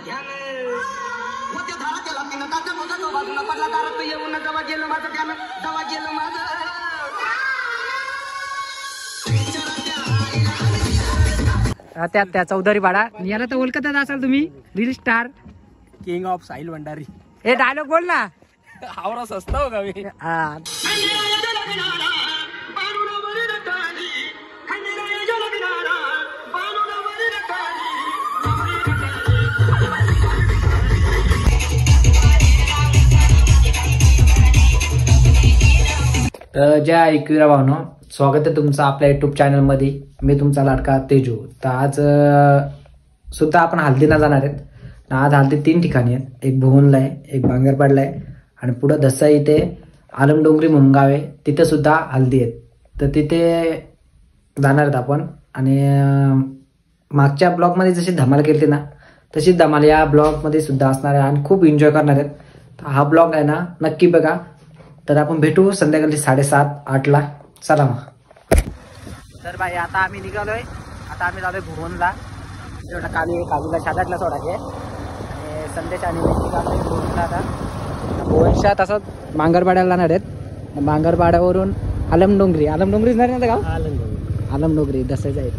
ध्यान होते धारा त्याला तिनं काचा मोजा तो बाजूला पडला दारात येऊन जवा गेलं माझं ध्यान जवा गेलं माझं त्या चौधरी पाडा याला तर ओळखतच असाल तुम्ही reel star king of Sahil Bhandari. हे डायलॉग बोल ना. आवरा सस्ता हो का मी. तर जय ऐकूया भावनो, स्वागत आहे तुमचं आपल्या युट्यूब चॅनलमध्ये. मी तुमचा लाडका तेजू. तर आज सुद्धा आपण हल्दीला जाणार आहेत. आज हल्दी 3 ठिकाणी आहेत. एक भुवनला आहे, एक बांगरपाडला आहे आणि पुढं दसा इथे आलमडोंगरी म्हणून गाव आहे, तिथे सुद्धा हल्दी आहेत. तर तिथे जाणार आहेत आपण. आणि मागच्या ब्लॉगमध्ये जशी धमाल केली ना तशीच धमाल या ब्लॉगमध्ये सुद्धा असणार आहे आणि खूप एन्जॉय करणार आहेत. तर हा ब्लॉग आहे ना नक्की बघा. तर आपण भेटू संध्याकाळी 7:30-8ला. चला मग. तर बाई आता आम्ही निघालोय. आता आम्ही जातोय भुवनला. जेवढा कालीला शादातला सोडायचे आणि संदेश आणि निघालोय भुवनला. आता भुवनच्या तसंच बांगरपाड्याला जाणार आहेत. बांगरपाड्यावरून आलमडोंगरी जाणार ना गाव. आलमडोंगरी दसायचं आहे.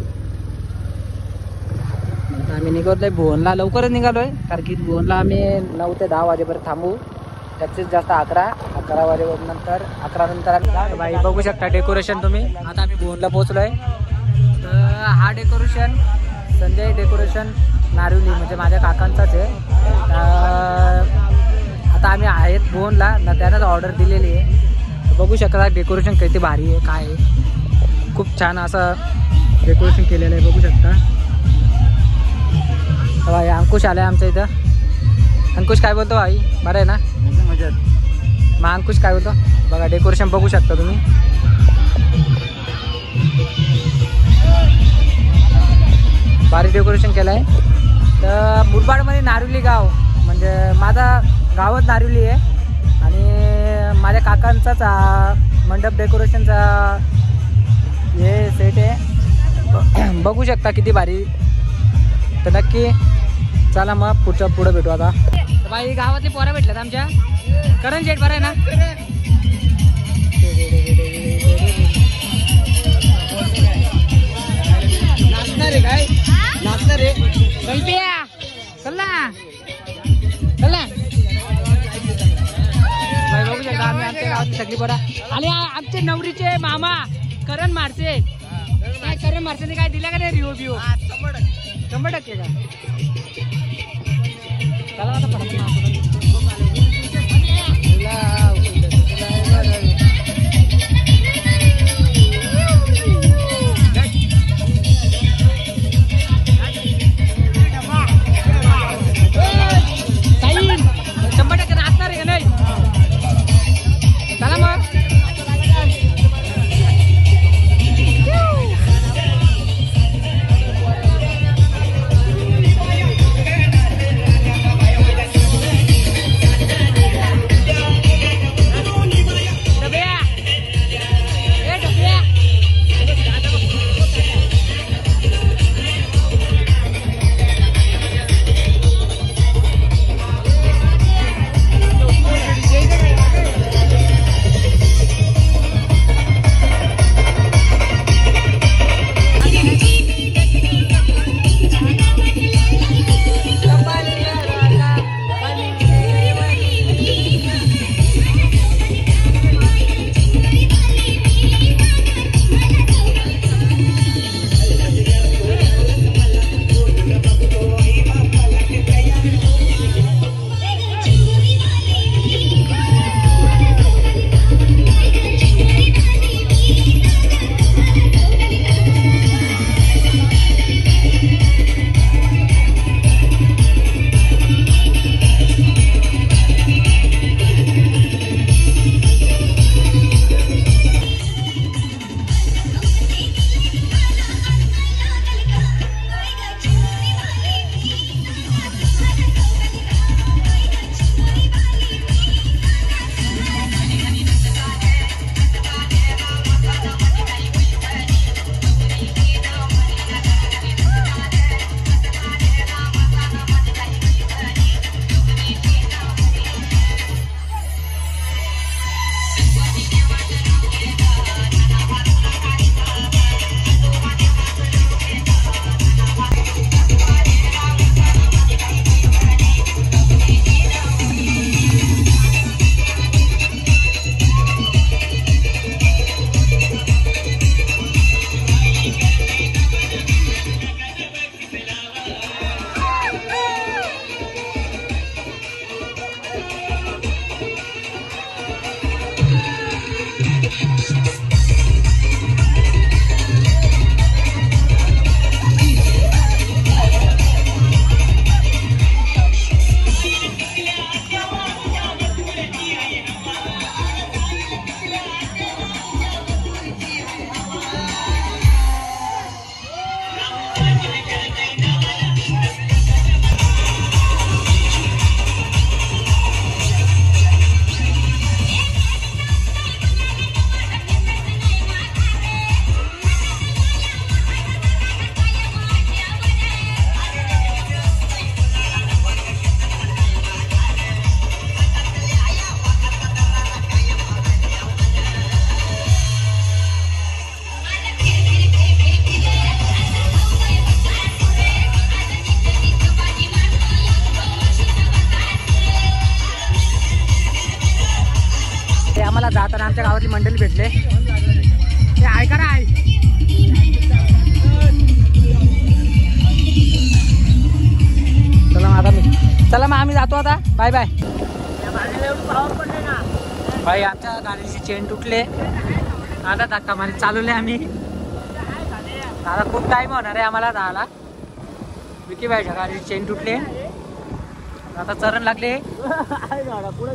आता आम्ही निघतोय भुवनला. लवकरच निघालोय कारण की भुवनला आम्ही 9 ते 10 वाजेपर्यंत थांबू. जास्तीत जास्त 11 वाजेनंतर 11 नंतर आम्ही बाई बघू शकता डेकोरेशन तुम्ही. आता आम्ही भुवनला पोहोचलोय. तर हा डेकोरेशन संजय डेकोरेशन नारिवली म्हणजे माझ्या काकांचाच आहे. आता आम्ही आहेत भुवनला ना, त्यानंच ऑर्डर दिलेली आहे. बघू शकता डेकोरेशन किती भारी आहे, काय आहे. खूप छान असं डेकोरेशन केलेलं आहे, बघू शकता. भाई अंकुश आलाय आमच्या इथं. अंकुश काय बोलतो भाई, बरं आहे ना? मग अंकुश काय बोलतो बघा. डेकोरेशन बघू शकता तुम्ही. भारी डेकोरेशन केलं आहे. तर मुरबाडमध्ये नारिवली गाव म्हणजे माझा गावच नारिवली आहे आणि माझ्या काकांचाच मंडप डेकोरेशनचा हे सेट आहे. बघू शकता किती भारी. तर नक्की चला मग पुढं भेटू. आता बाई गावातली पोरं भेटल्यात आमच्या. करण शेट बरं आहे ना? नाचणार आहे काय? नाचणार आहे कल्पिया. चला बाई बघू शकता आम्ही आमच्या गावात सगळी पोरं आणि आमचे नवरीचे मामा करण मारसे. काय करण मारसे काय दिला का नाही रिव्ह्यू? 100% का? चला आता नाचणार आहे का नाही? चला मग. जाताना आमच्या गावातली मंडळी भेटले ते ऐका ना चला मग आम्ही जातो आता बाय बाय भाई आमच्या गाडीची चेन तुटले आता धक्का मारी चालवले आम्ही आता खूप टाइम होणार आहे आम्हाला जायला विकी भाईच्या गाडीची चेन तुटले आता चरण लागले पुढे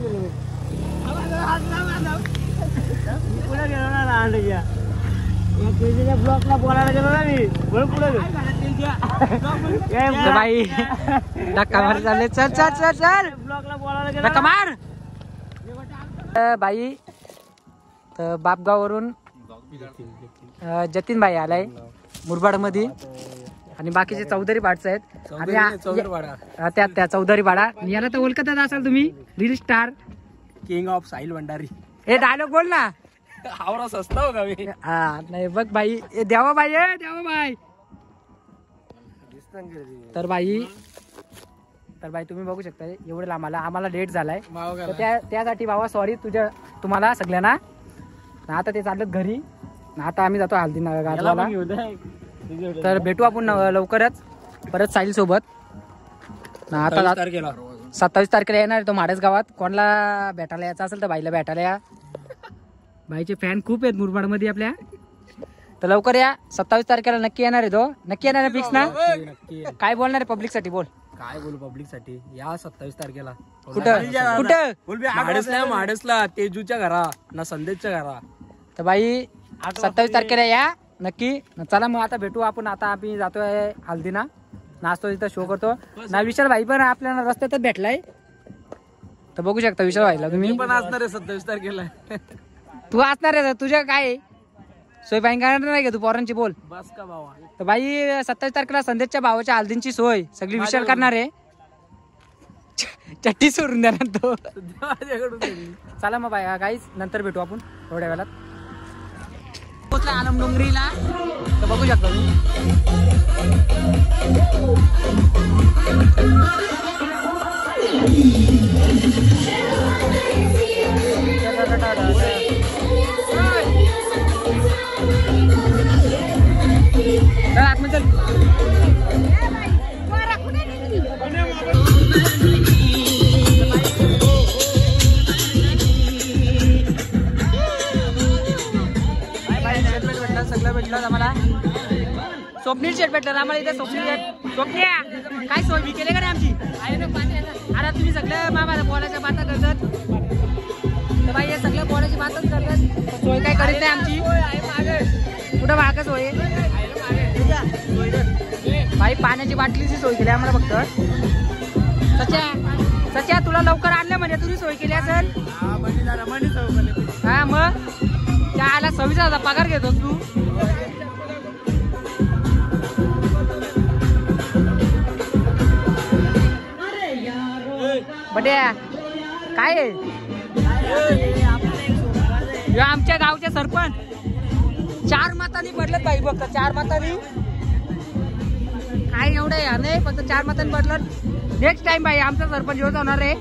गेलो ना ब्लॉकला बोलायला गेलो ना मी पुढे बाई धक्का मारी चालले चल चल चल चल ब्लॉकला बोलायला गेलो धक्का मार बाई तर बापगाववरून जतीन भाई आलाय मुरबाड मध्ये आणि बाकीचे चौधरी भाडच आहेत आणि त्या चौधरी भाडा याला तर ओळखतच असाल तुम्ही reel star king of Sahil Bhandari हे डायलॉग बोल ना आवरा सस्ता हो का मी हा नाही बघ बाई द्यावा बाई द्यावा बाई तर बाई तुम्ही बघू शकता एवढं आम्हाला लेट झालाय तर त्यासाठी बाबा सॉरी तुम्हाला सगळ्यांना आता ते चालत घरी आता आम्ही जातो हल्दी गाडवाला तर भेटू आपण लवकरच परत साहिल सोबत आता 27 तारखेला येणार तो माडस गावात कोणाला भेटायला यायचं असेल तर बाईला भेटायला या बाईचे फॅन खूप आहेत मुरबाड मध्ये आपल्या तर लवकर या 27 तारखेला नक्की येणार आहे तो नक्की येणार आहे फिक्स ना काय बोलणार आहे पब्लिक साठी बोल काय बोलू पब्लिक साठी या 27 तारखेला कुठं माडसला तेजूच्या घरा ना संदेशच्या घरा तर बाई 27 तारखेला या नक्की चला मग आता भेटू आपण आता आम्ही जातोय हल्दीना नाचतो तिथं शो करतो ना विशाल भाई पण आपल्याला रस्त्यातच भेटलाय तर बघू शकता विशाल भाईला तुम्ही पण असणार आहे 27 तारखेला तू असणार आहे तुझ्या काय सोय बाई करणार नाही का तू पोरांची बोल बस का भावा तर बाई 27 तारखेला संदेशच्या भावाच्या हल्दींची सोय सगळी विशाल करणार आहे चट्टी सोडून देणार तो चला मग बाय गाईच नंतर भेटू आपण थोड्या वेळात पोचला आलम डोंगरीला तर बघू शकतो आतमध्ये सगळं भेटलं आम्हाला स्वप्नील शेट भेटलं आम्हाला इथे स्वप्नील शेट स्वप्न्या काय सोय मी केले का नाही आमची आता तुम्ही सगळं मला बोलायच्या बाता करतात तर बाई हे सगळं बोलायची बातच करतात सोय काय करीत नाही आमची कुठं मागच सोय बाई पाण्याची बाटलीची सोय केली आम्हाला फक्त सच्या तुला लवकर आणलं म्हणजे तुझी सोय केली असेल हा मग त्या आला 26,000 पगार घेतोस तू बड्या काय आहे आमच्या गावचे सरपंच 4 मतांनी पडलं बाई बघ 4 मतांनी काय एवढं आहे नाही फक्त 4 मतांनी पडलं नेक्स्ट टाइम बाई आमचा सरपंच होत होणार आहे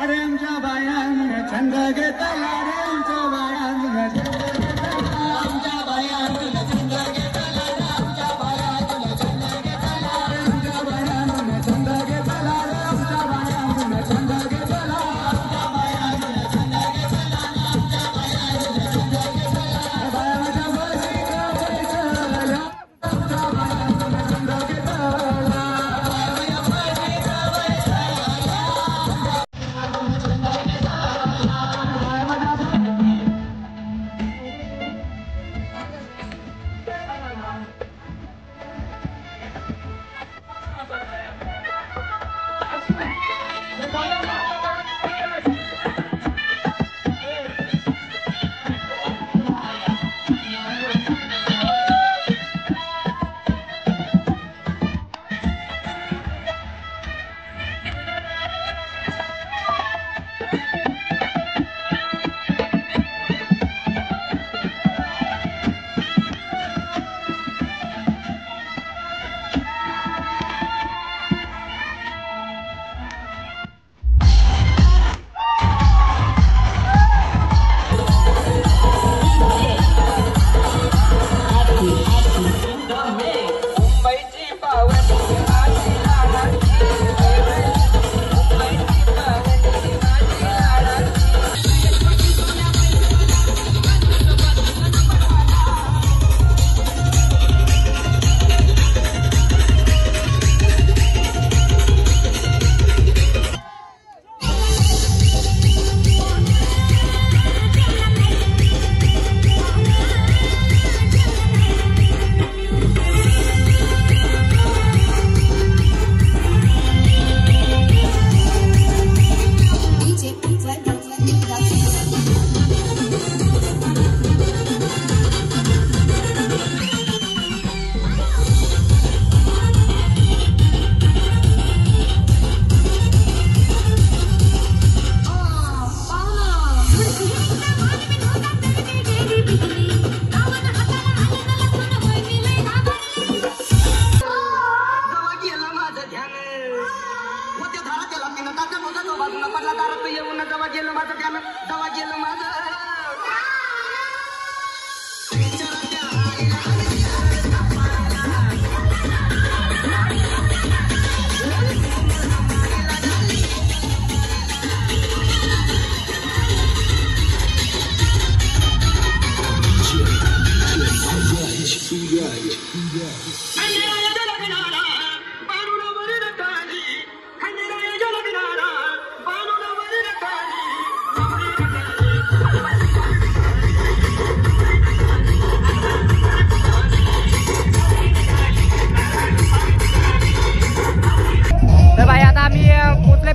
अरे आमच्या बायांना छंद घेतला रे आमच्या बायांना छंद घेतला आमच्या बायांना छंद घेतला रे आमच्या बायांना छंद घेतला आमच्या बायांना छंद घेतला रे आमच्या बायांना छंद घेतला आमच्या बायांना छंद घेतला आमच्या बायांना छंद घेतला बायांच्या बसीचा बैठला आमच्या बायांना छंद घेतला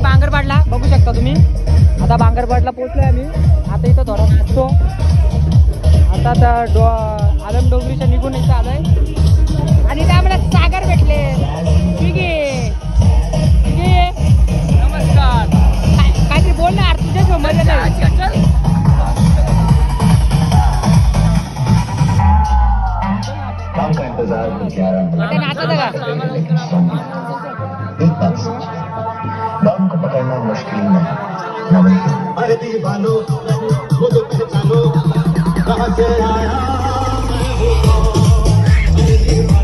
बांगरपाडला बघू शकता तुम्ही. आता बांगरपाडला पोहोचलोय आम्ही. आता इथं थोडा नाचतो. आता आलम डोंगरीच्या निघून इथं आलोय आणि त्यामुळे सागर भेटले. ठीक आहे नमस्कार. काहीतरी बोल ना यार, तुझ्या समजलं नाही. नाचायचं का? दम को पकड़ना मुश्किल नहीं. अरे दीवानो मुझे पहचानो कहाँ से आया मैं हूँ.